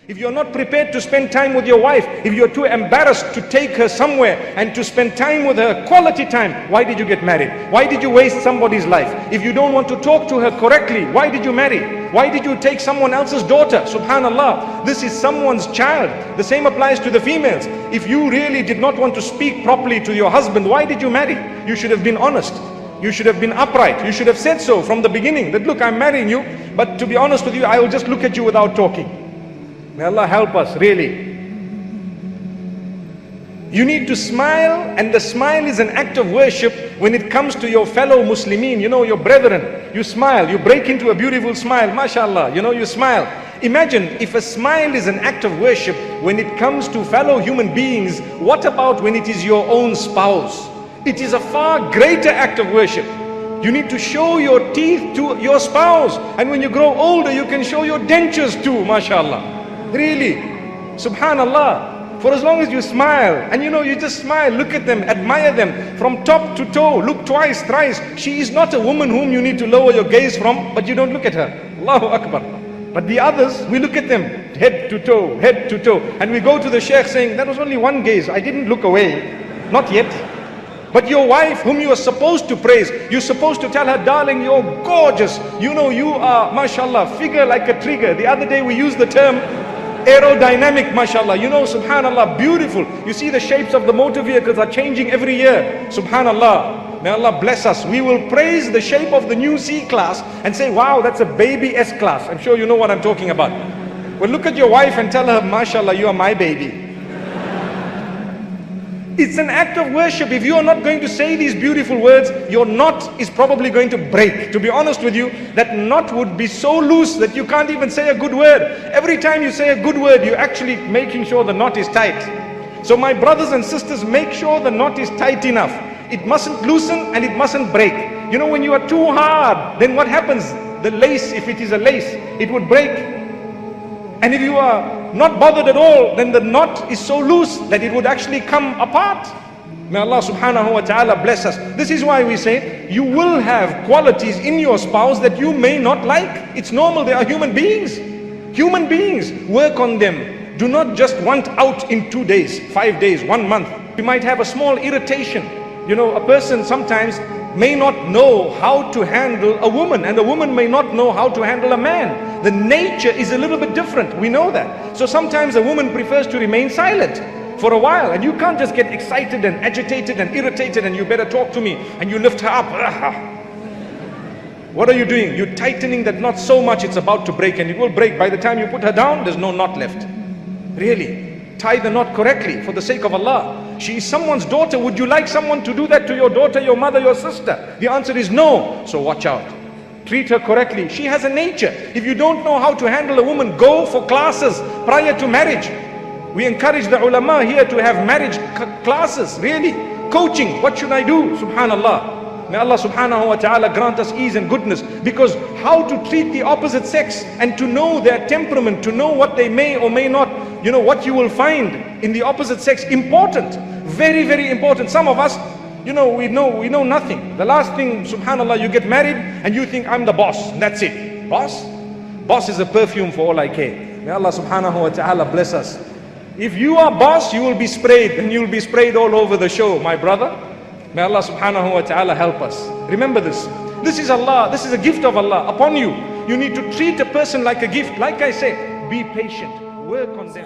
If you're not prepared to spend time with your wife, if you're too embarrassed to take her somewhere and to spend time with her, quality time, why did you get married? Why did you waste somebody's life? If you don't want to talk to her correctly, why did you marry? Why did you take someone else's daughter? Subhanallah, this is someone's child. The same applies to the females. If you really did not want to speak properly to your husband, why did you marry? You should have been honest. You should have been upright. You should have said so from the beginning, that look, I'm marrying you, but to be honest with you, I will just look at you without talking. May Allah help us, really. You need to smile, and the smile is an act of worship when it comes to your fellow Muslimin, your brethren. You smile, you break into a beautiful smile, mashallah, you smile. Imagine if a smile is an act of worship when it comes to fellow human beings, what about when it is your own spouse? It is a far greater act of worship. You need to show your teeth to your spouse, and when you grow older, you can show your dentures too, mashallah. Really, subhanallah, for as long as you smile, and you just smile, look at them, admire them from top to toe, look twice, thrice. She is not a woman whom you need to lower your gaze from, but you don't look at her. Allahu Akbar. But the others, we look at them head to toe, and we go to the sheikh saying, that was only one gaze, I didn't look away, not yet. But your wife, whom you are supposed to praise, you're supposed to tell her, darling, you're gorgeous, you are, mashallah, figure like a trigger. The other day we used the term aerodynamic, mashallah, subhanallah, beautiful. You see the shapes of the motor vehicles are changing every year, subhanallah. May Allah bless us. We will praise the shape of the new C-Class and say, wow, that's a baby S-Class. I'm sure you know what I'm talking about. Well, look at your wife and tell her, mashallah, you are my baby. It's an act of worship. If you are not going to say these beautiful words, your knot is probably going to break. To be honest with you, that knot would be so loose that you can't even say a good word. Every time you say a good word, you're actually making sure the knot is tight. So my brothers and sisters, make sure the knot is tight enough. It mustn't loosen and it mustn't break. When you are too hard, then what happens? The lace, if it is a lace, it would break. And if you are not bothered at all, then the knot is so loose that it would actually come apart. May Allah subhanahu wa ta'ala bless us. This is why we say, you will have qualities in your spouse that you may not like. It's normal, they are human beings. Human beings, work on them. Do not just want out in 2 days, 5 days, 1 month. You might have a small irritation. A person sometimes may not know how to handle a woman, and a woman may not know how to handle a man. The nature is a little bit different, we know that. So sometimes a woman prefers to remain silent for a while, and you can't just get excited and agitated and irritated and you better talk to me, and you lift her up. What are you doing? You're tightening that knot so much it's about to break, and it will break. By the time you put her down, there's no knot left. Really, tie the knot correctly for the sake of Allah. She is someone's daughter. Would you like someone to do that to your daughter, your mother, your sister? The answer is no. So watch out. Treat her correctly. She has a nature. If you don't know how to handle a woman, go for classes prior to marriage. We encourage the ulama here to have marriage classes, really. Coaching. What should I do? Subhanallah. May Allah subhanahu wa ta'ala grant us ease and goodness. Because how to treat the opposite sex and to know their temperament, to know what they may or may not, what you will find in the opposite sex, important. Very, very important. Some of us, we know nothing. The last thing, subhanallah, you get married and you think, I'm the boss. That's it. Boss? Boss is a perfume for all I care. May Allah subhanahu wa ta'ala bless us. If you are boss, you will be sprayed, and you will be sprayed all over the show, my brother. May Allah subhanahu wa ta'ala help us. Remember this. This is Allah. This is a gift of Allah upon you. You need to treat a person like a gift. Like I said, be patient. Work on them.